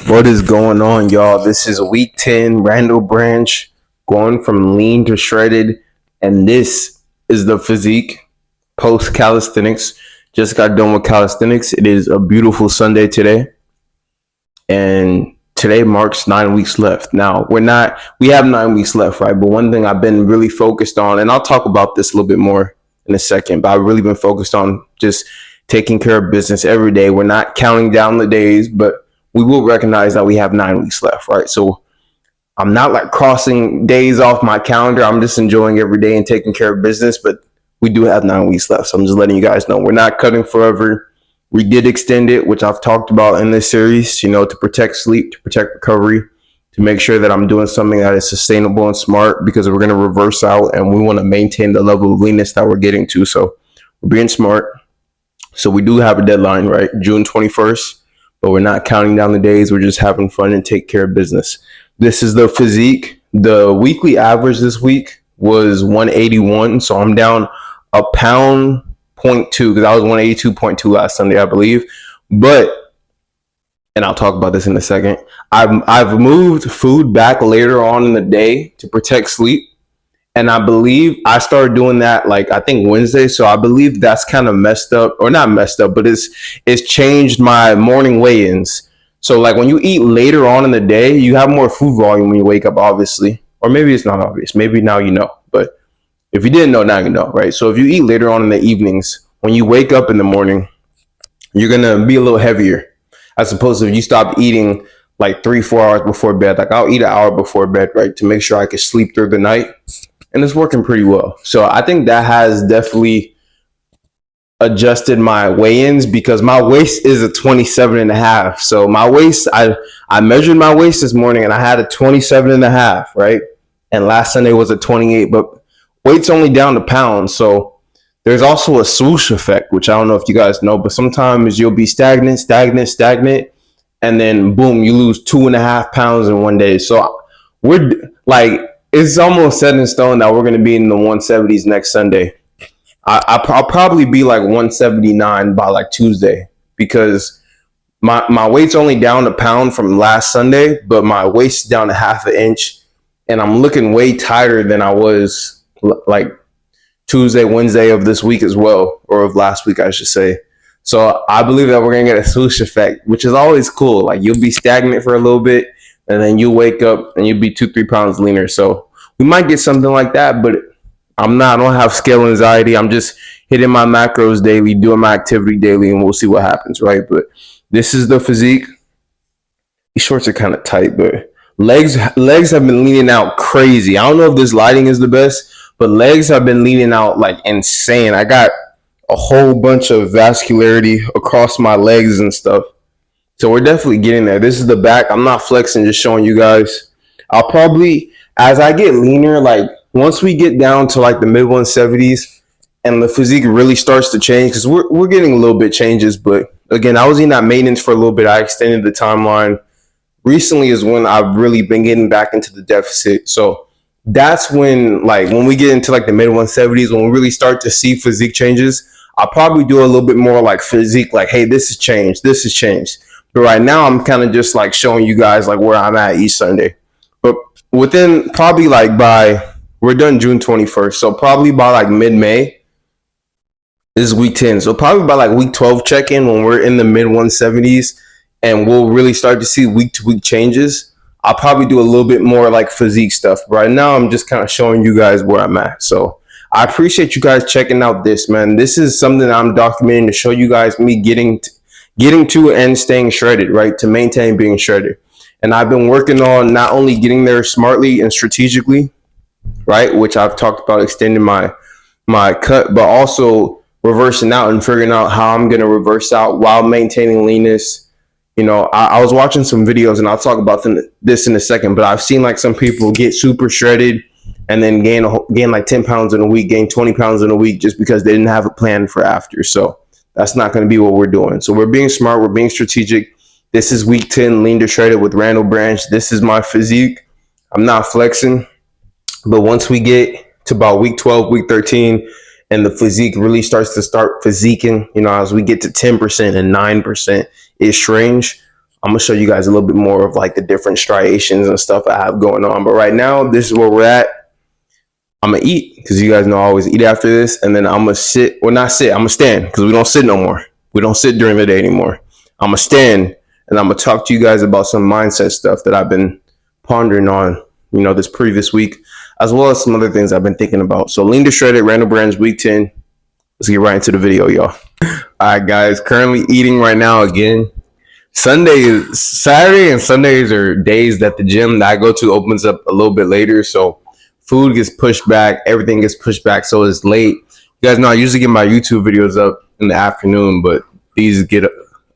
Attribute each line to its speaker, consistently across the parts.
Speaker 1: What is going on, y'all? This is week 10, Randall Branch, going from lean to shredded. And this is the physique post calisthenics. Just got done with calisthenics. It is a beautiful Sunday today. And today marks 9 weeks left. Now, we have 9 weeks left, right? But one thing I've been really focused on, and I'll talk about this a little bit more in a second, but I've really been focused on just taking care of business every day. We're not counting down the days, but we will recognize that we have 9 weeks left, right? So I'm not like crossing days off my calendar. I'm just enjoying every day and taking care of business, but we do have 9 weeks left. So I'm just letting you guys know we're not cutting forever. We did extend it, which I've talked about in this series, to protect sleep, to protect recovery, to make sure that I'm doing something that is sustainable and smart, because we're going to reverse out and we want to maintain the level of leanness that we're getting to. So we're being smart. So we do have a deadline, right? June 21st, but we're not counting down the days. We're just having fun and take care of business. This is the physique. The weekly average this week was 181. So I'm down a pound 0.2 because I was 182.2 last Sunday, I believe. But, and I'll talk about this in a second, I've moved food back later on in the day to protect sleep. And I believe I started doing that I think Wednesday. So I believe that's kind of messed up, or not messed up, but it's changed my morning weigh-ins. So when you eat later on in the day, you have more food volume when you wake up, obviously. Or maybe it's not obvious. Maybe now you know. But if you didn't know, now you know, right? So if you eat later on in the evenings, when you wake up in the morning, you're going to be a little heavier, as opposed to if you stop eating 3-4 hours before bed. I'll eat an hour before bed, right, to make sure I can sleep through the night. And it's working pretty well. So I think that has definitely adjusted my weigh-ins, because my waist is a 27 and a half. So my waist, I measured my waist this morning and I had a 27 and a half, right? And last Sunday was a 28, but weight's only down to pounds. So there's also a swoosh effect, which I don't know if you guys know, but sometimes you'll be stagnant, and then boom, you lose 2.5 pounds in one day. So we're it's almost set in stone that we're going to be in the 170s next Sunday. I'll probably be 179 by Tuesday, because my weight's only down a pound from last Sunday, but my waist's down a half an inch, and I'm looking way tighter than I was Tuesday, Wednesday of this week as well, or of last week, I should say. So I believe that we're going to get a swoosh effect, which is always cool. You'll be stagnant for a little bit, and then you wake up and you'll be 2-3 pounds leaner. So we might get something like that, but I don't have scale anxiety. I'm just hitting my macros daily, doing my activity daily, and we'll see what happens, right? But this is the physique. These shorts are kind of tight, but legs have been leaning out crazy. I don't know if this lighting is the best, but legs have been leaning out insane. I got a whole bunch of vascularity across my legs and stuff. So we're definitely getting there. This is the back. I'm not flexing, just showing you guys. I'll probably, as I get leaner, once we get down to the mid 170s and the physique really starts to change, because we're getting a little bit changes. But again, I was in that maintenance for a little bit. I extended the timeline. Recently is when I've really been getting back into the deficit. So that's when when we get into the mid 170s, when we really start to see physique changes, I'll probably do a little bit more physique, hey, this has changed. But right now, I'm kind of just showing you guys where I'm at each Sunday. But within probably we're done June 21st. So probably by mid-May, this is week 10. So probably by week 12 check-in, when we're in the mid 170s and we'll really start to see week to week changes, I'll probably do a little bit more physique stuff. But right now, I'm just kind of showing you guys where I'm at. So I appreciate you guys checking out this, man. This is something that I'm documenting to show you guys me getting to and staying shredded, right? To maintain being shredded. And I've been working on not only getting there smartly and strategically, right? Which I've talked about extending my cut, but also reversing out and figuring out how I'm going to reverse out while maintaining leanness. I was watching some videos, and I'll talk about this in a second, but I've seen some people get super shredded and then gain 10 pounds in a week, gain 20 pounds in a week, just because they didn't have a plan for after. So that's not going to be what we're doing. So we're being smart. We're being strategic. This is week 10, lean to shredded with Randall Branch. This is my physique. I'm not flexing. But once we get to about week 12, week 13, and the physique really starts to start physiquing, as we get to 10% and 9% ish range, I'm gonna show you guys a little bit more of like the different striations and stuff I have going on. But right now, this is where we're at. I'm gonna eat because you guys know I always eat after this, and then I'm gonna sit. Well, not sit. I'm gonna stand because we don't sit no more. We don't sit during the day anymore. I'm gonna stand and I'm gonna talk to you guys about some mindset stuff that I've been pondering on, this previous week, as well as some other things I've been thinking about. So, lean to shredded, Randall Brands, week 10. Let's get right into the video, y'all. All right, guys. Currently eating right now again. Saturday and Sundays are days that the gym that I go to opens up a little bit later, so food gets pushed back, everything gets pushed back, so it's late. You guys know I usually get my YouTube videos up in the afternoon, but these get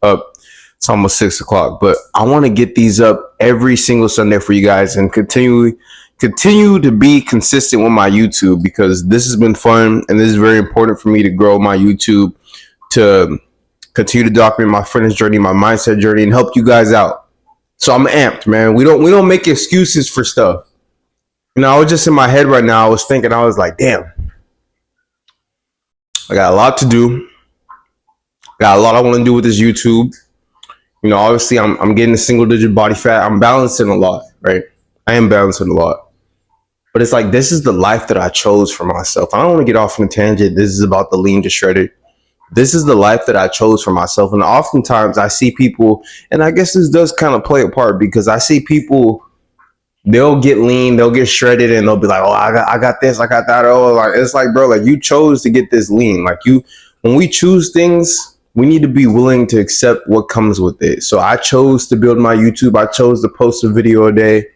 Speaker 1: up. It's almost 6 o'clock, but I want to get these up every single Sunday for you guys and continue to be consistent with my YouTube, because this has been fun and this is very important for me to grow my YouTube, to continue to document my fitness journey, my mindset journey, and help you guys out. So I'm amped, man. We don't make excuses for stuff. I was just in my head right now. I was thinking, I was like, damn, I got a lot to do. Got a lot I want to do with this YouTube. Obviously I'm getting a single digit body fat. I'm balancing a lot, right? I am balancing a lot. But it's like, this is the life that I chose for myself. I don't want to get off on a tangent. This is about the lean to shredded. This is the life that I chose for myself. And oftentimes I see people, and I guess this does kind of play a part, because I see people, they'll get lean, they'll get shredded, and they'll be like, oh, I got this, I got that. Oh, like, it's like, bro, like, you chose to get this lean. Like, when we choose things, we need to be willing to accept what comes with it. So I chose to build my YouTube. I chose to post a video a day,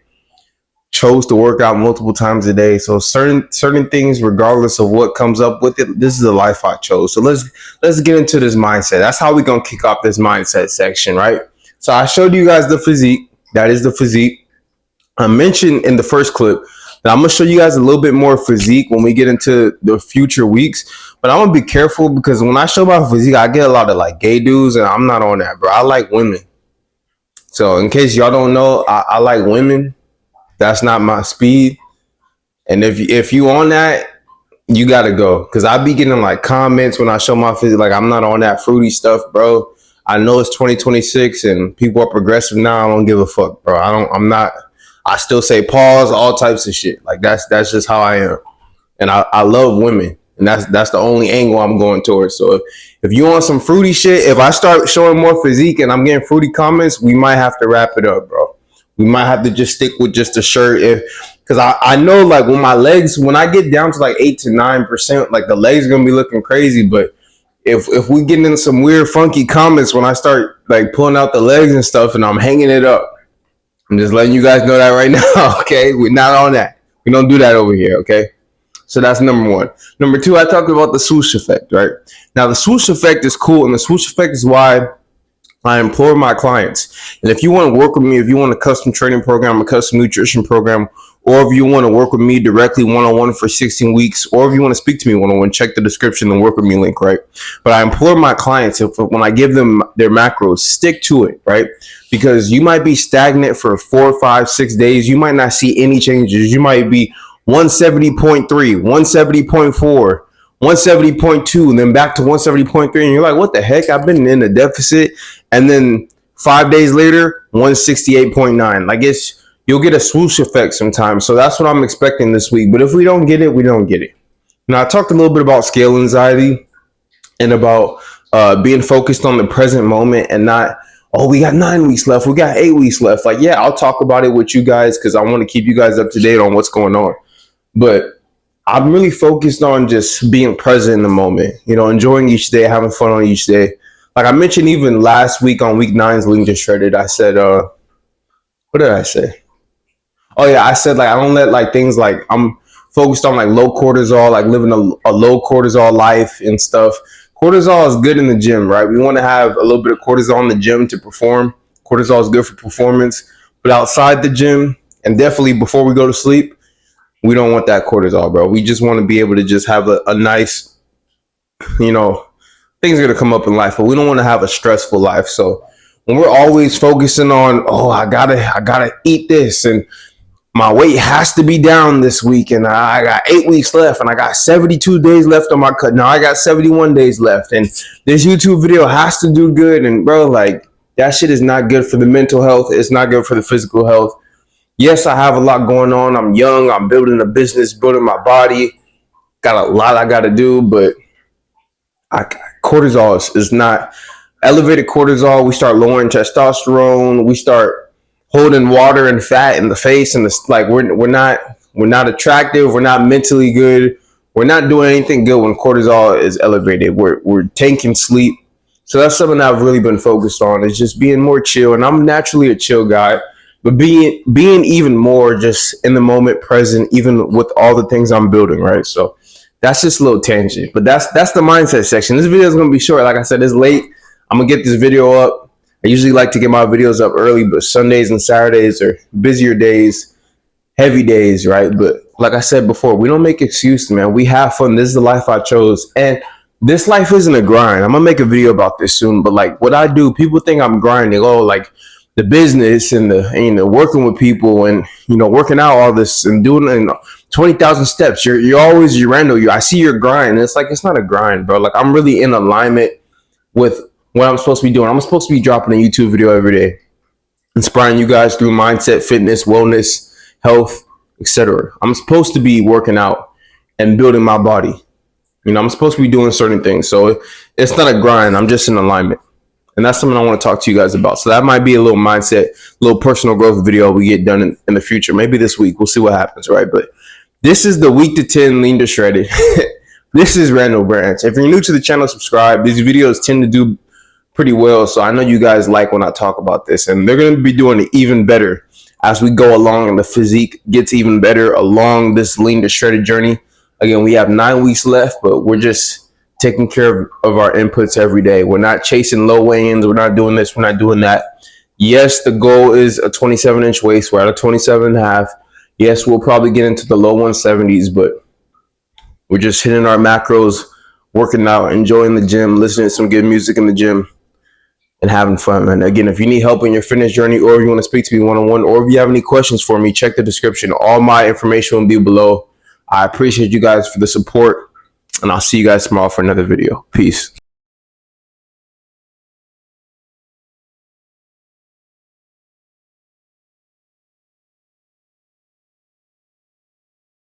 Speaker 1: chose to work out multiple times a day. So certain things, regardless of what comes up with it, this is the life I chose. So let's get into this mindset. That's how we're gonna kick off this mindset section, right? So I showed you guys the physique. That is the physique. I mentioned in the first clip that I'm gonna show you guys a little bit more physique when we get into the future weeks. But I'm gonna be careful, because when I show my physique, I get a lot of like gay dudes, and I'm not on that, bro. I like women. So in case y'all don't know, I like women. That's not my speed. And if you on that, you gotta go, because I be getting like comments when I show my physique, like, I'm not on that fruity stuff, bro. I know it's 2026 and people are progressive now. I don't give a fuck, bro. I'm not. I still say pause, all types of shit. Like, that's just how I am. And I love women, and that's the only angle I'm going towards. So if you want some fruity shit, if I start showing more physique and I'm getting fruity comments, we might have to wrap it up, bro. We might have to just stick with just a shirt, because I know, like, when I get down to like 8 to 9%, like, the legs are gonna be looking crazy. But if we get in some weird funky comments when I start like pulling out the legs and stuff and I'm hanging it up, I'm just letting you guys know that right now. Okay, we're not on that. We don't do that over here. Okay, so that's number one. Number two, I talked about the swoosh effect, right? Now the swoosh effect is cool, and the swoosh effect is why I implore my clients. And if you want to work with me, if you want a custom training program, a custom nutrition program, or if you want to work with me directly one-on-one for 16 weeks, or if you want to speak to me one-on-one, check the description and work with me link, right? But I implore my clients, when I give them their macros, stick to it, right? Because you might be stagnant for 4, 5, 6 days. You might not see any changes. You might be 170.3, 170.4, 170.2, and then back to 170.3, and you're like, what the heck? I've been in a deficit. And then 5 days later, 168.9. Like, you'll get a swoosh effect sometimes. So that's what I'm expecting this week. But if we don't get it, we don't get it. Now, I talked a little bit about scale anxiety and about being focused on the present moment and not, oh, we got 9 weeks left, we got 8 weeks left. Like, yeah, I'll talk about it with you guys, because I want to keep you guys up to date on what's going on. But I'm really focused on just being present in the moment, enjoying each day, having fun on each day. Like I mentioned, even last week on week 9's Lean to Shredded, I said, what did I say? Oh yeah, I said, like, I don't let like things, like, I'm focused on like low cortisol, like living a low cortisol life and stuff. Cortisol is good in the gym, right? We want to have a little bit of cortisol in the gym to perform. Cortisol is good for performance, but outside the gym, and definitely before we go to sleep, we don't want that cortisol, bro. We just want to be able to just have a nice, things are going to come up in life, but we don't want to have a stressful life. So when we're always focusing on, oh, I gotta eat this, and my weight has to be down this week, and I got 8 weeks left, and I got 72 days left on my cut. Now I got 71 days left, and this YouTube video has to do good. And bro, like, That shit is not good for the mental health. It's not good for the physical health. Yes, I have a lot going on. I'm young. I'm building a business, building my body. Got a lot I got to do, but I, cortisol is not elevated cortisol. We start lowering testosterone. We start holding water and fat in the face, and it's like we're not attractive. We're not mentally good. We're not doing anything good when cortisol is elevated. We're tanking sleep. So that's something I've really been focused on, is just being more chill. And I'm naturally a chill guy, but being even more just in the moment, present, even with all the things I'm building, right? So that's just a little tangent, but that's the mindset section. This video is gonna be short. Like I said, it's late. I'm gonna get this video up. I usually like to get my videos up early, but Sundays and Saturdays are busier days, heavy days, right? But like I said before, we don't make excuses, man. We have fun. This is the life I chose, and this life isn't a grind. I'm gonna make a video about this soon, but like what I do, people think I'm grinding. Oh, like the business and the working with people and working out all this and doing 20,000 steps. You're always your rando. I see your grind. And it's like it's not a grind, bro. Like I'm really in alignment with what I'm supposed to be doing. I'm supposed to be dropping a YouTube video every day, inspiring you guys through mindset, fitness, wellness, health, etc. I'm supposed to be working out and building my body. I'm supposed to be doing certain things. So it's not a grind. I'm just in alignment. And that's something I want to talk to you guys about. So that might be a little mindset, little personal growth video we get done in the future. Maybe this week. We'll see what happens, right? But this is the week to 10 lean to shredded. This is Randall Branch. If you're new to the channel, subscribe. These videos tend to do pretty well. So I know you guys like when I talk about this. And they're going to be doing it even better as we go along and the physique gets even better along this lean to shredded journey. Again, we have 9 weeks left, but we're just taking care of our inputs every day. We're not chasing low weigh-ins. We're not doing this. We're not doing that. Yes, the goal is a 27-inch waist. We're at a 27.5. Yes, we'll probably get into the low 170s, but we're just hitting our macros, working out, enjoying the gym, listening to some good music in the gym, and having fun, man. Again, if you need help in your fitness journey, or if you want to speak to me one-on-one, or if you have any questions for me, check the description. All my information will be below. I appreciate you guys for the support, and I'll see you guys tomorrow for another video. Peace.